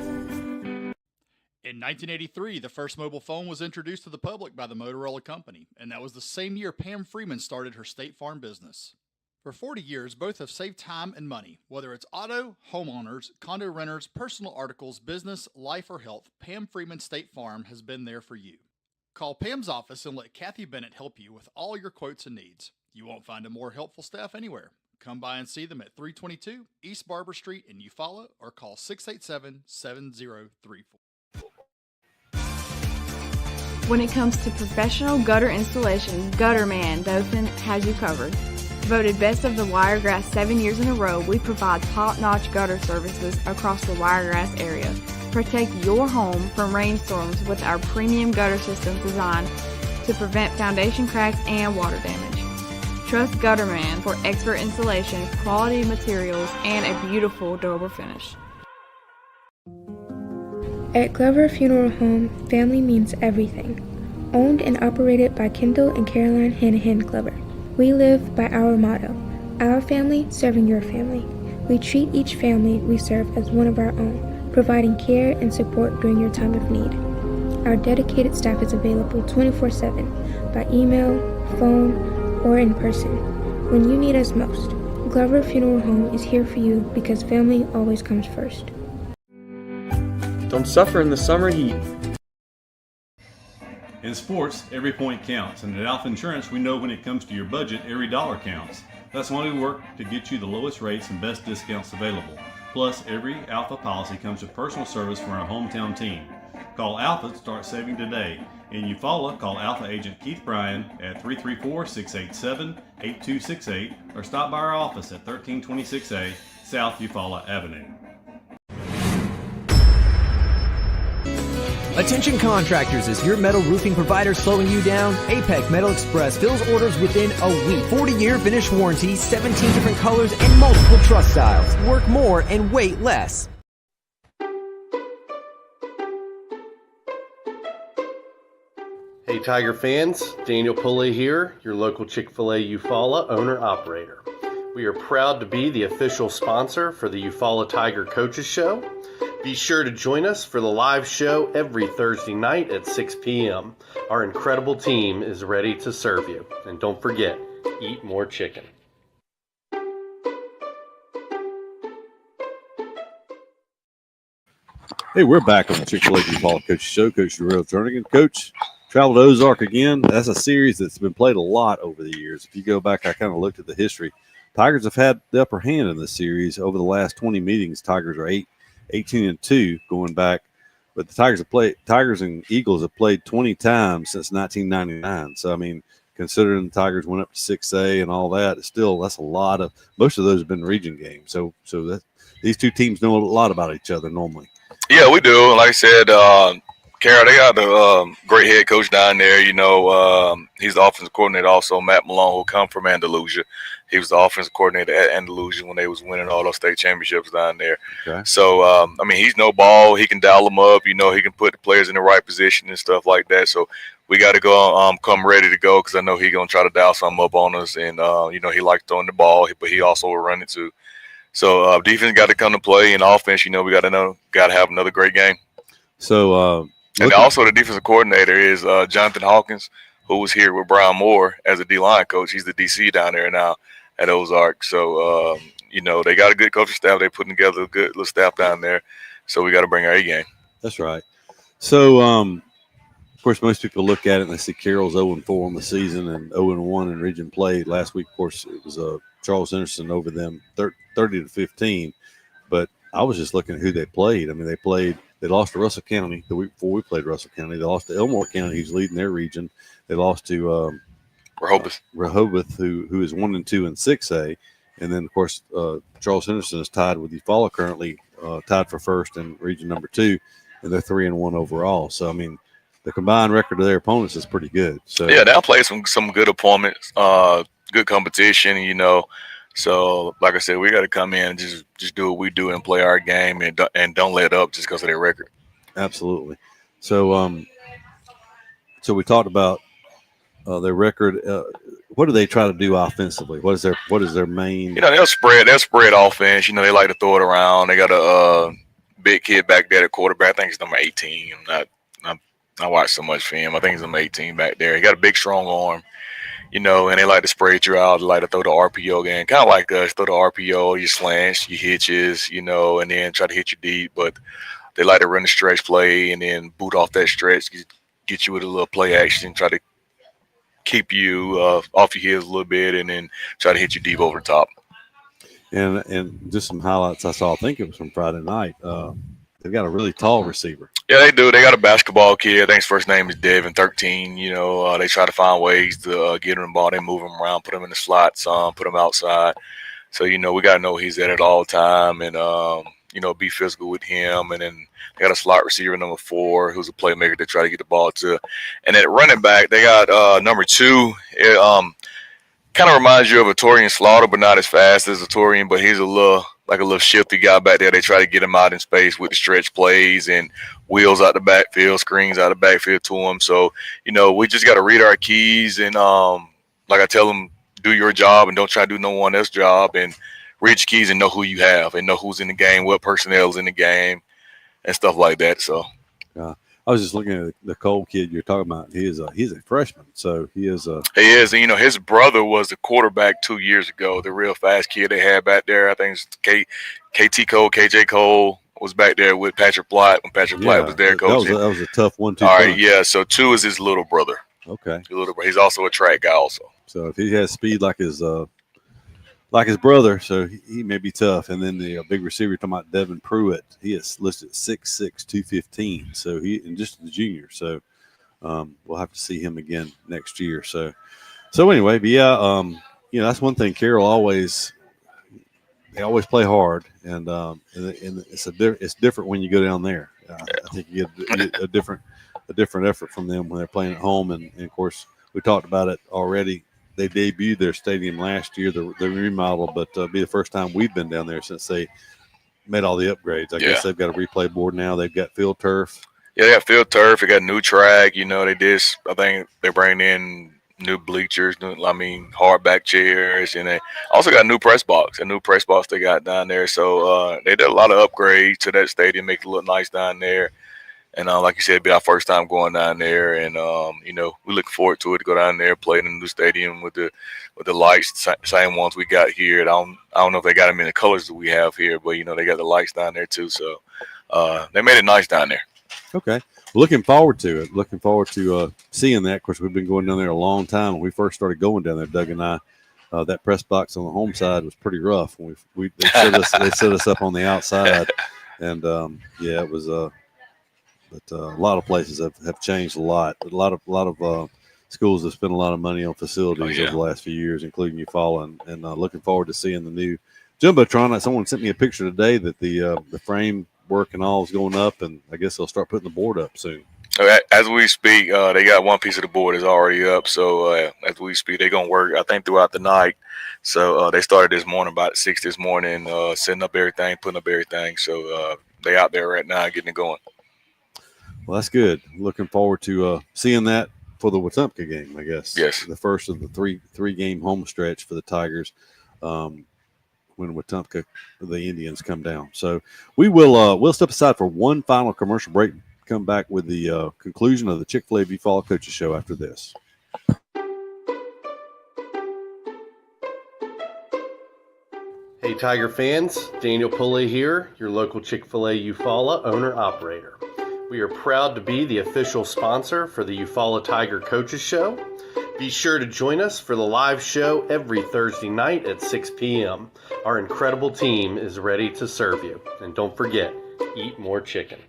In 1983, the first mobile phone was introduced to the public by the Motorola Company, and that was the same year Pam Freeman started her State Farm business. For 40 years, both have saved time and money. Whether it's auto, homeowners, condo renters, personal articles, business, life, or health, Pam Freeman State Farm has been there for you. Call Pam's office and let Kathy Bennett help you with all your quotes and needs. You won't find a more helpful staff anywhere. Come by and see them at 322 East Barber Street in Eufaula or call 687-7034. When it comes to professional gutter installation, Gutterman Dothan has you covered. Voted Best of the Wiregrass 7 years in a row, we provide top-notch gutter services across the Wiregrass area. Protect your home from rainstorms with our premium gutter system designed to prevent foundation cracks and water damage. Trust Gutterman for expert installation, quality materials, and a beautiful durable finish. At Glover Funeral Home, family means everything. Owned and operated by Kendall and Caroline Hanahan Glover. We live by our motto, our family serving your family. We treat each family we serve as one of our own, providing care and support during your time of need. Our dedicated staff is available 24/7 by email, phone, or in person. When you need us most, Glover Funeral Home is here for you because family always comes first. Don't suffer in the summer heat. In sports, every point counts, and at Alpha Insurance, we know when it comes to your budget, every dollar counts. That's why we work to get you the lowest rates and best discounts available. Plus, every Alpha policy comes with personal service from our hometown team. Call Alpha to start saving today. In Eufaula, call Alpha agent Keith Bryan at 334-687-8268 or stop by our office at 1326A South Eufaula Avenue. Attention contractors, is your metal roofing provider slowing you down? APEC Metal Express fills orders within a week. 40-year finish warranty, 17 different colors, and multiple truss styles. Work more and wait less. Hey Tiger fans, Daniel Pulley here, your local Chick-Fil-A Eufaula owner-operator. We are proud to be the official sponsor for the Eufaula Tiger Coaches Show. Be sure to join us for the live show every Thursday night at 6 p.m. Our incredible team is ready to serve you. And don't forget, eat more chicken. Hey, we're back on the Chick-fil-A Eufaula Coaches Show. Coach Darrell Jernigan. Coach, traveled to Ozark again. That's a series that's been played a lot over the years. If you go back, I kind of looked at the history. Tigers have had the upper hand in this series. Over the last 20 meetings, Tigers are 18-2 going back, but the Tigers and Eagles have played 20 times since 1999. So I mean, considering the Tigers went up to 6A and all that, that's a lot of. Most of those have been region games. So that these two teams know a lot about each other normally. Yeah, we do. Like I said, Carroll, they got a great head coach down there. You know, he's the offensive coordinator also, Matt Malone, who come from Andalusia. He was the offensive coordinator at Andalusia when they was winning all those state championships down there. Okay. So, I mean, he's no ball. He can dial them up. You know, he can put the players in the right position and stuff like that. So we got to go come ready to go because I know he's going to try to dial something up on us. And, you know, he likes throwing the ball, but he also will run it too. So defense got to come to play, and offense, you know, we got to have another great game. So, and also the defensive coordinator is Jonathan Hawkins, who was here with Brian Moore as a D-line coach. He's the DC down there now at Ozark. So, you know, they got a good coaching staff. They're putting together a good little staff down there. So we got to bring our A game. That's right. So, of course, most people look at it and they see Carroll's 0-4 on the season and 0-1 in region play. Last week, of course, it was Charles Henderson over them 30-15. But I was just looking at who they played. I mean, they lost to Russell County the week before we played Russell County. They lost to Elmore County, who's leading their region. They lost to Rehoboth, who is 1-2 in 6A. And then, of course, Charles Henderson is tied with Eufaula currently, tied for first in region number 2, and they're 3-1 overall. So, I mean, the combined record of their opponents is pretty good. So yeah, they'll play some good opponents, good competition, you know. So, like I said, we got to come in and just do what we do and play our game and don't let up just because of their record. Absolutely. So, so we talked about their record. What do they try to do offensively? What is their main? They'll spread offense. They like to throw it around. They got a big kid back there at quarterback. I think it's number 18. I watch so much film. I think it's number 18 back there. He got a big, strong arm. And they like to spread you out. They like to throw the RPO game, kind of like us. Throw the RPO, your slants, your hitches, and then try to hit you deep. But they like to run the stretch play and then boot off that stretch, get you with a little play action, try to keep you off your heels a little bit, and then try to hit you deep over the top. And just some highlights I saw. I think it was from Friday night. They've got a really tall receiver. Yeah, they do. They got a basketball kid. I think his first name is Devin, 13. They try to find ways to get him the ball. They move him around, put him in the slot some, put him outside. So, we got to know he's at it all the time and, be physical with him. And then they got a slot receiver, number 4, who's a playmaker to try to get the ball to. And at running back, they got number 2. Kind of reminds you of a Torian Slaughter, but not as fast as a Torian, but he's a little shifty guy back there. They try to get him out in space with the stretch plays and wheels out the backfield, screens out the backfield to him. So, we just got to read our keys and, like I tell them, do your job and don't try to do no one else's job, and read your keys and know who you have and know who's in the game, what personnel is in the game and stuff like that. So, I was just looking at the Cole kid you're talking about. He's a freshman, so he is. He is. And, his brother was the quarterback 2 years ago. The real fast kid they had back there. I think it's KT Cole, KJ Cole was back there with Patrick Platt when Patrick Platt was there coaching. That was a tough 1-2. All right, yeah. So 2 is his little brother. Okay. He's also a track guy also. So if he has speed like his brother, so he may be tough. And then the big receiver, talking about Devin Pruitt, he is listed 6'6", 215. So and just the junior. So we'll have to see him again next year. So anyway, but yeah, that's one thing. Carroll they always play hard, and it's different when you go down there. I think you get a different effort from them when they're playing at home, and of course we talked about it already. They debuted their stadium last year, the remodel, but it'll be the first time we've been down there since they made all the upgrades. I guess they've got a replay board now. They've got field turf. Yeah, they got field turf. They got new track. They did. I think they bring in new bleachers. Hardback chairs, and they also got a new press box. A new press box they got down there. So they did a lot of upgrades to that stadium, make it look nice down there. And like you said, it'll be our first time going down there, and we look forward to it to go down there, play in the new stadium with the lights, same ones we got here. I don't know if they got them in the colors that we have here, but they got the lights down there too. So they made it nice down there. Okay, looking forward to it. Looking forward to seeing that. Of course, we've been going down there a long time. When we first started going down there, Doug and I, that press box on the home side was pretty rough. They set us up on the outside, and it was But a lot of places have changed a lot. A lot of schools have spent a lot of money on facilities over the last few years, including Eufaula, and looking forward to seeing the new jumbotron. Someone sent me a picture today that the frame work and all is going up, and I guess they'll start putting the board up soon. So as we speak, they got one piece of the board is already up. So as we speak, they're gonna work, I think, throughout the night. So they started this morning about 6 this morning, setting up everything, putting up everything. So they out there right now getting it going. Well, that's good. Looking forward to seeing that for the Wetumpka game, I guess. Yes. The first of the three game home stretch for the Tigers when Wetumpka, the Indians, come down. So we'll step aside for one final commercial break. Come back with the conclusion of the Chick-Fil-A Eufaula Coaches Show after this. Hey Tiger fans, Daniel Pulley here, your local Chick-Fil-A Eufaula owner-operator. We are proud to be the official sponsor for the Eufaula Tiger Coaches Show. Be sure to join us for the live show every Thursday night at 6 p.m. Our incredible team is ready to serve you. And don't forget, eat more chicken.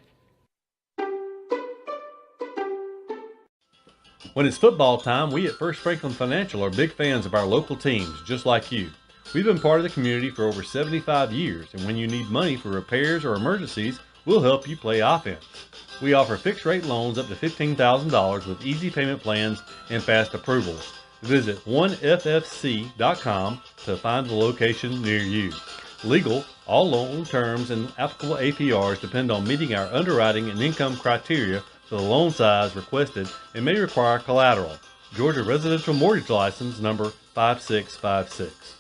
When it's football time, we at First Franklin Financial are big fans of our local teams, just like you. We've been part of the community for over 75 years, and when you need money for repairs or emergencies, we'll help you play offense. We offer fixed-rate loans up to $15,000 with easy payment plans and fast approvals. Visit 1ffc.com to find the location near you. Legal, all loan terms and applicable APRs depend on meeting our underwriting and income criteria for the loan size requested and may require collateral. Georgia Residential Mortgage License number 5656.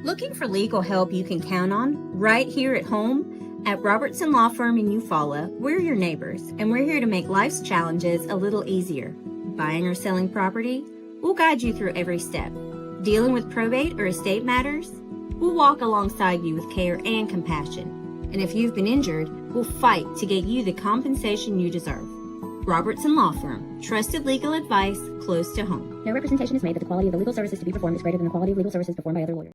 Looking for legal help you can count on right here at home? At Robertson Law Firm in Eufaula, we're your neighbors, and we're here to make life's challenges a little easier. Buying or selling property? We'll guide you through every step. Dealing with probate or estate matters? We'll walk alongside you with care and compassion. And if you've been injured, we'll fight to get you the compensation you deserve. Robertson Law Firm, trusted legal advice close to home. No representation is made that the quality of the legal services to be performed is greater than the quality of legal services performed by other lawyers.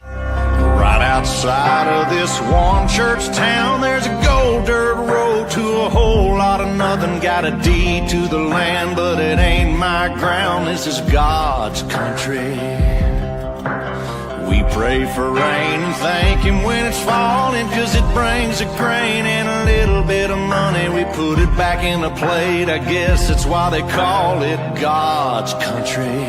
Right outside of this one church town, there's a gold dirt road to a whole lot of nothing. Got a deed to the land, but it ain't my ground. This is God's country. We pray for rain and thank Him when it's falling, 'cause it brings a grain and a little bit of money. We put it back in the plate. I guess that's why they call it God's country.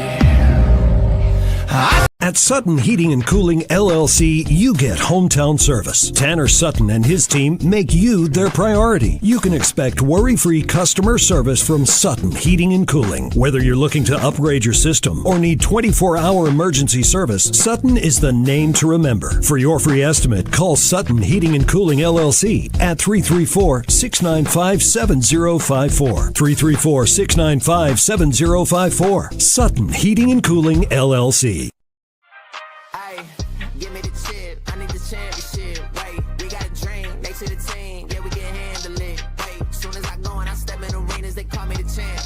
At Sutton Heating and Cooling LLC, you get hometown service. Tanner Sutton and his team make you their priority. You can expect worry-free customer service from Sutton Heating and Cooling. Whether you're looking to upgrade your system or need 24-hour emergency service, Sutton is the name to remember. For your free estimate, call Sutton Heating and Cooling LLC at 334-695-7054. 334-695-7054. Sutton Heating and Cooling LLC. Give me the chip, I need the championship. Wait, we got a dream, next to the team, yeah, we can handle it. Wait, soon as I go and I step in arenas, they call me the champ.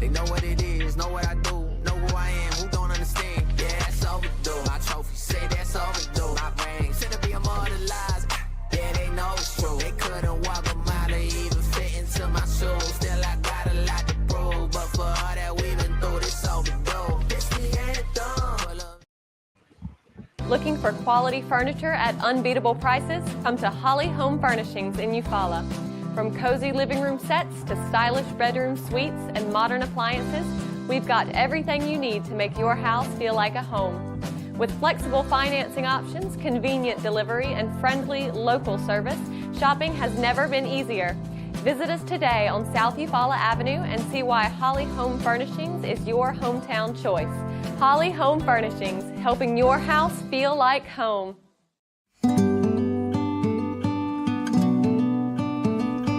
They know what it is, know what I do, know who I am, who don't understand. Yeah, that's overdue. My trophy say that's overdue. My ring said to be immortalized. Yeah, they know it's true. They couldn't walk a mile to even fit into my shoes. Still, I got a lot to prove, but for all that we've been through, this overdue. This we ain't done. Looking for quality furniture at unbeatable prices? Come to Holly Home Furnishings in Eufaula. From cozy living room sets to stylish bedroom suites and modern appliances, we've got everything you need to make your house feel like a home. With flexible financing options, convenient delivery, and friendly local service, shopping has never been easier. Visit us today on South Eufaula Avenue and see why Holly Home Furnishings is your hometown choice. Holly Home Furnishings, helping your house feel like home.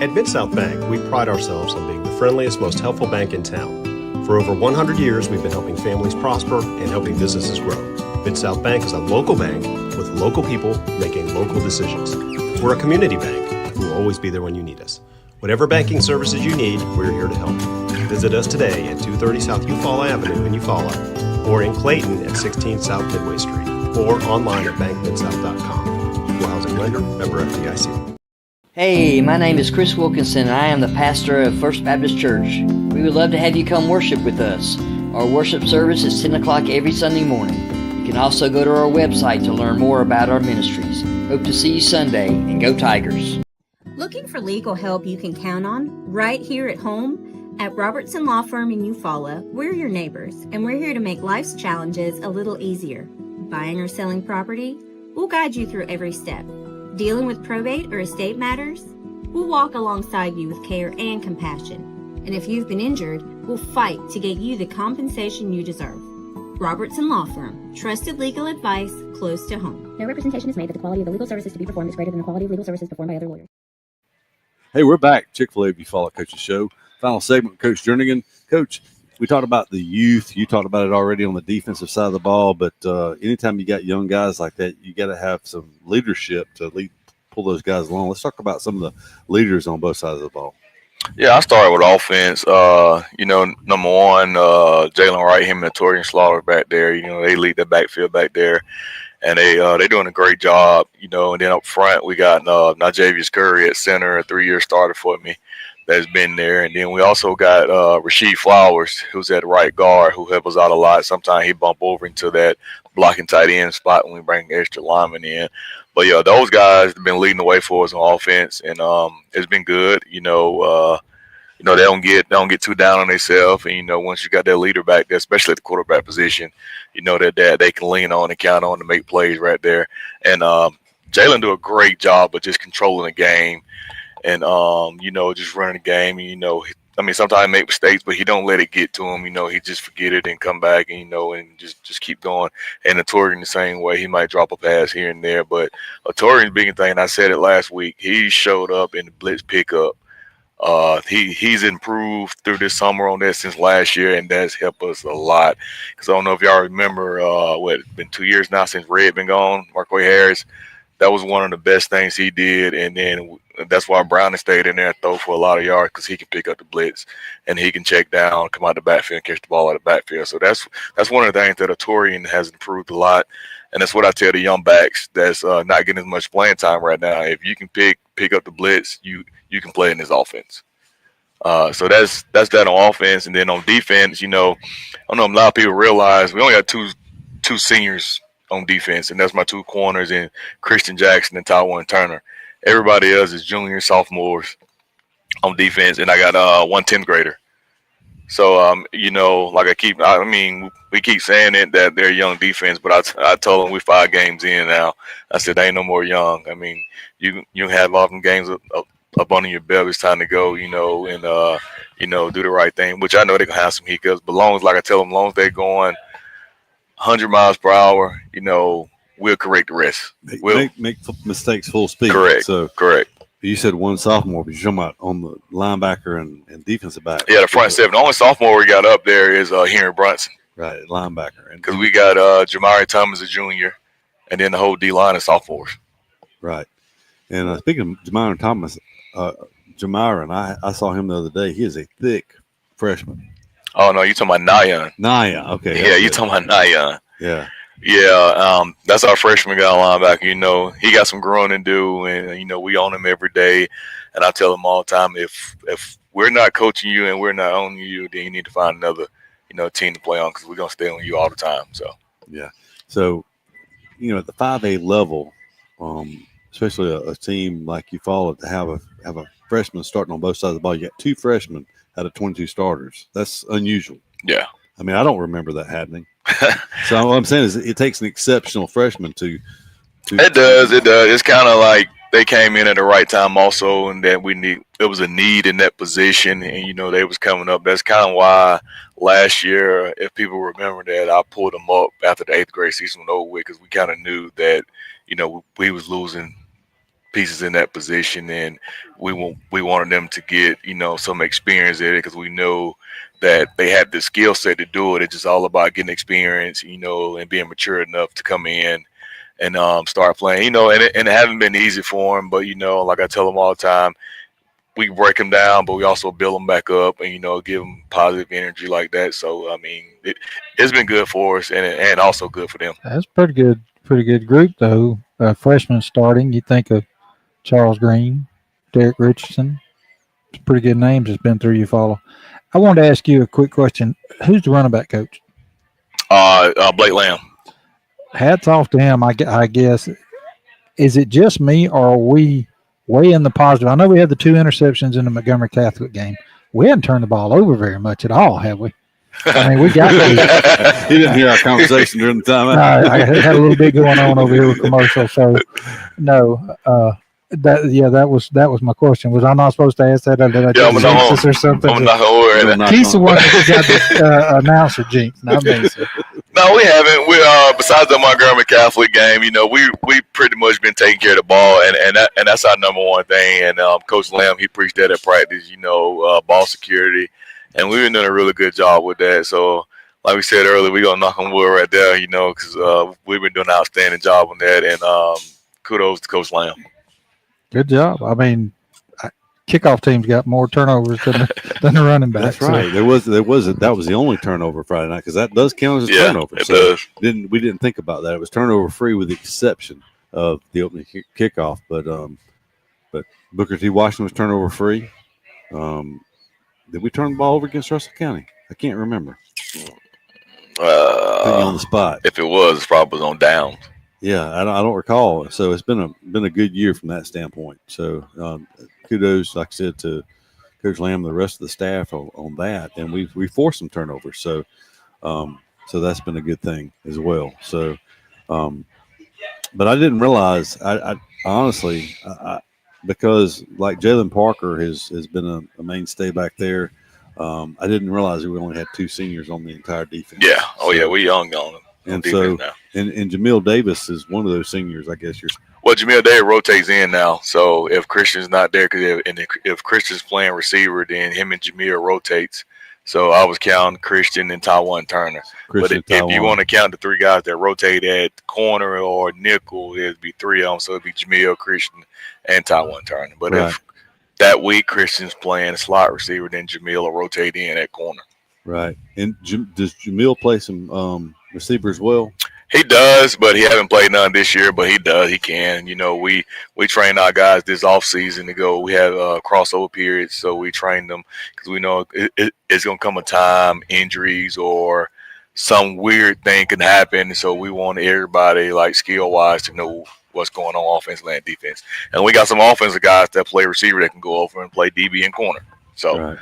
At Mid-South Bank, we pride ourselves on being the friendliest, most helpful bank in town. For over 100 years, we've been helping families prosper and helping businesses grow. Mid-South Bank is a local bank with local people making local decisions. We're a community bank who will always be there when you need us. Whatever banking services you need, we're here to help. Visit us today at 230 South Eufaula Avenue in Eufaula, or in Clayton at 16 South Midway Street, or online at bankmidsouth.com. Equal housing lender, member FDIC. Hey, my name is Chris Wilkinson, and I am the pastor of First Baptist Church. We would love to have you come worship with us. Our worship service is 10 o'clock every Sunday morning. You can also go to our website to learn more about our ministries. Hope to see you Sunday, and go Tigers. Looking for legal help you can count on right here at home? At Robertson Law Firm in Eufaula, we're your neighbors, and we're here to make life's challenges a little easier. Buying or selling property? We'll guide you through every step. Dealing with probate or estate matters? We'll walk alongside you with care and compassion. And if you've been injured, we'll fight to get you the compensation you deserve. Robertson Law Firm, trusted legal advice close to home. No representation is made that the quality of the legal services to be performed is greater than the quality of legal services performed by other lawyers. Hey, we're back. Chick-fil-A Eufaula Coaches Show. Final segment, Coach Jernigan. Coach, we talked about the youth. You talked about it already on the defensive side of the ball, but anytime you got young guys like that, you got to have some leadership to pull those guys along. Let's talk about some of the leaders on both sides of the ball. Yeah, I started with offense. Number one, Jalen Wright, him and Torian Slaughter back there. They lead the backfield back there, and they're doing a great job. And then up front we got Najavius Curry at center, a 3-year starter for me. that's been there. And then we also got Rasheed Flowers, who's at right guard, who helps us out a lot. Sometimes he bump over into that blocking tight end spot when we bring extra linemen in. But yeah, those guys have been leading the way for us on offense, and it's been good. They don't get too down on themselves, and once you got that leader back there, especially at the quarterback position, that they can lean on and count on to make plays right there. And Jalen do a great job of just controlling the game, and just running the game. And, sometimes he make mistakes, but he don't let it get to him. He just forget it and come back, and and just keep going. And Torian the same way. He might drop a pass here and there, but Torian's big thing. And I said it last week. He showed up in the blitz pickup. He's improved through this summer on that since last year, and that's helped us a lot. Because I don't know if y'all remember, it's been 2 years now since Red been gone, Marquay Harris. That was one of the best things he did, and then that's why Browning stayed in there and throw for a lot of yards, because he can pick up the blitz and he can check down, come out the backfield, and catch the ball out of the backfield. So that's one of the things that Torian has improved a lot, and that's what I tell the young backs that's not getting as much playing time right now. If you can pick up the blitz, you can play in this offense. So that's that on offense, and then on defense, I don't know if a lot of people realize we only got two seniors on defense, and that's my two corners and Christian Jackson and Tywan Turner. Everybody else is juniors, sophomores on defense, and I got one 10th grader. So we keep saying it that they're young defense, but I told them we're 5 games in now. I said they ain't no more young. You have often games up under your belt. It's time to go, and do the right thing. Which I know they're gonna have some hiccups, but long as they're going 100 miles per hour, we'll correct the rest. We'll make mistakes full speed. Correct. So correct. You said one sophomore, but you're talking about on the linebacker and defensive back. Yeah, the front seven. The only sophomore we got up there is Henry Brunson. Right, linebacker. Because we got Jamari Thomas, a junior, and then the whole D line is sophomores. Right. And speaking of Jamari Thomas, Jamari, I saw him the other day. He is a thick freshman. Oh no, you talking about Nayan? Nayan, okay. Yeah, you talking about Nayan? Yeah. Yeah, that's our freshman guy linebacker. He got some growing to do, and we own him every day. And I tell him all the time, if we're not coaching you and we're not owning you, then you need to find another team to play on, because we're gonna stay on you all the time. So yeah. So at the 5A level, especially a team like you follow, to have a freshman starting on both sides of the ball. You got 2 freshmen out of 22 starters. That's unusual. Yeah. I don't remember that happening. So what I'm saying is it takes an exceptional freshman to It does. It's kind of like they came in at the right time also, and that it was a need in that position, and they was coming up. That's kind of why last year, if people remember that, I pulled them up after the 8th grade season was over with, because we kind of knew that we was losing pieces in that position, and we wanted them to get some experience in it, because we know that they had the skill set to do it. It's just all about getting experience, and being mature enough to come in and start playing, and it hasn't been easy for them, but like I tell them all the time, we break them down, but we also build them back up, and give them positive energy like that. So it's been good for us, and also good for them. That's pretty good group though. Freshmen starting, you think of Charles Green, Derek Richardson. It's pretty good names that's been through Eufaula. I wanted to ask you a quick question. Who's the running back coach? Blake Lamb. Hats off to him, I guess. Is it just me, or are we way in the positive? I know we had the 2 interceptions in the Montgomery Catholic game. We hadn't turned the ball over very much at all, have we? We got to. He didn't hear our conversation during the time. I had a little bit going on over here with commercial, so no. That was my question. Was I not supposed to ask that? Or did I just jinx or something? I'm not gonna worry. He's the one that got the announcer jinx, not me. So. No, we haven't. We besides the Montgomery Catholic game, we pretty much been taking care of the ball, and that's our number one thing. And Coach Lamb, he preached that at practice. Ball security, and we've been doing a really good job with that. So, like we said earlier, we're gonna knock on wood right there, because we've been doing an outstanding job on that. And kudos to Coach Lamb. Good job. Kickoff teams got more turnovers than the running backs. That's right. So. That was the only turnover Friday night, because that does count as a turnover. It does. We didn't think about that. It was turnover free with the exception of the opening kickoff. But Booker T. Washington was turnover free. Did we turn the ball over against Russell County? I can't remember. Putting you on the spot. If it was, it probably was on downs. Yeah, I don't recall. So it's been a good year from that standpoint. So kudos, like I said, to Coach Lamb and the rest of the staff on that. And we forced some turnovers. So so that's been a good thing as well. So, but I didn't realize. I honestly, because like Jalen Parker has been a mainstay back there. I didn't realize we only had 2 seniors on the entire defense. Yeah. Oh, yeah. We young on them. And so, and Jamil Davis is one of those seniors, I guess. Well, Jamil Davis rotates in now. So if Christian's not there, if Christian's playing receiver, then him and Jamil rotates. So I was counting Christian and Taiwan Turner. But if you want to count the 3 guys that rotate at corner or nickel, it'd be 3 of them. So it'd be Jamil, Christian, and Taiwan Turner. But if that week Christian's playing slot receiver, then Jamil will rotate in at corner. Right. And does Jamil play some receiver as well? He does, but he haven't played none this year. But he does. He can. You know, we train our guys this off season to go. We have crossover periods, so we train them because we know it's going to come a time, injuries or some weird thing can happen. So we want everybody, like skill wise, to know what's going on offensively and defense. And we got some offensive guys that play receiver that can go over and play DB and corner. So. Right.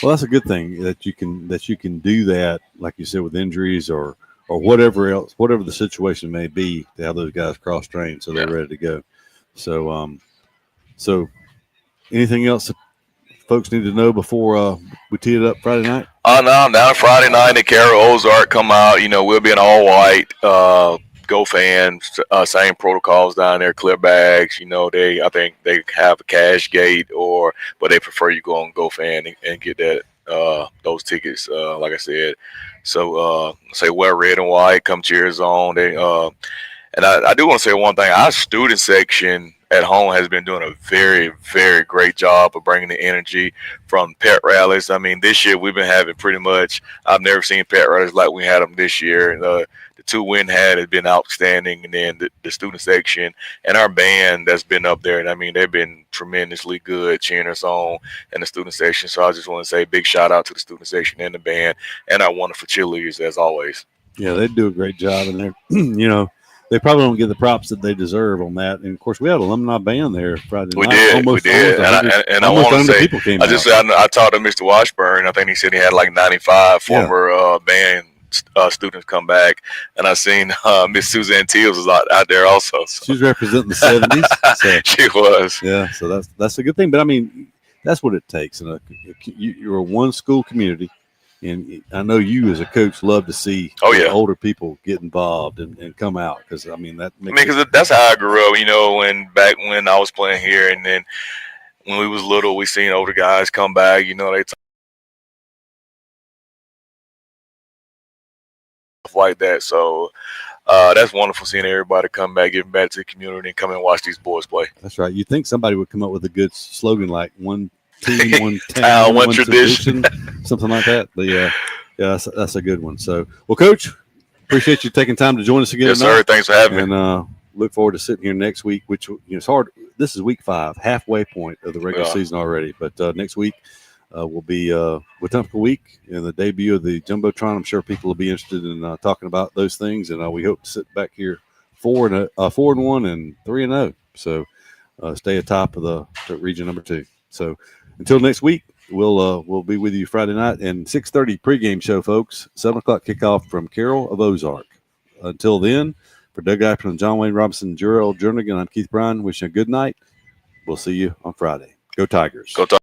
Well, that's a good thing that you can do that, like you said, with injuries or whatever else, whatever the situation may be, to have those guys cross trained so they're ready to go. So, so anything else that folks need to know before we tee it up Friday night? No, down Friday night at Carroll, Ozark come out. You know, we'll be in all white. Go fans, same protocols down there, clear bags. You know, I think they have a cash gate but they prefer you go on Go Fan and get that those tickets. Like I said, so say wear red and white, come cheer zone. And I do want to say one thing. Our student section at home has been doing a very, very great job of bringing the energy from pet rallies. I mean, this year we've been having pretty much. I've never seen pet rallies like we had them this year. And, the 2 win has been outstanding, and then the student section and our band that's been up there. And I mean, they've been tremendously good cheering us on in the student section. So I just want to say big shout out to the student section and the band and our wonderful cheerleaders as always. Yeah, they do a great job, and they're you know, they probably don't get the props that they deserve on that. And of course, we had an alumni band there Friday night. We did. And I want to say, I talked to Mr. Washburn. I think he said he had like 95 former band students come back, and I seen Miss Suzanne Teals was out there also. So. She was representing the 70s. So. She was. Yeah, so that's a good thing. But I mean, that's what it takes. And you're a one school community, and I know you as a coach love to see older people get involved and come out because I mean because that's how I grew up. You know, back when I was playing here, and then when we was little, we seen older guys come back. You know, they. Like that, so that's wonderful seeing everybody come back, giving back to the community, and come and watch these boys play. That's right. You think somebody would come up with a good slogan like "one team, one town, one tradition," something like that. But yeah, that's a good one. So, well, Coach, appreciate you taking time to join us again. Yes, sir. Thanks for having me. And look forward to sitting here next week. Which it's hard. This is week 5, halfway point of the regular season already. But next week. Will be Wetumpka Week and the debut of the Jumbotron. I'm sure people will be interested in talking about those things, and we hope to sit back here 4-1 and 3-0. So stay atop of the region number 2. So until next week, we'll be with you Friday night and 6:30 pregame show, folks. 7:00 kickoff from Carroll of Ozark. Until then, for Doug Apple and John Wayne Robinson, Gerald Jernigan, I'm Keith Bryan. Wishing a good night. We'll see you on Friday. Go Tigers. Go Tigers.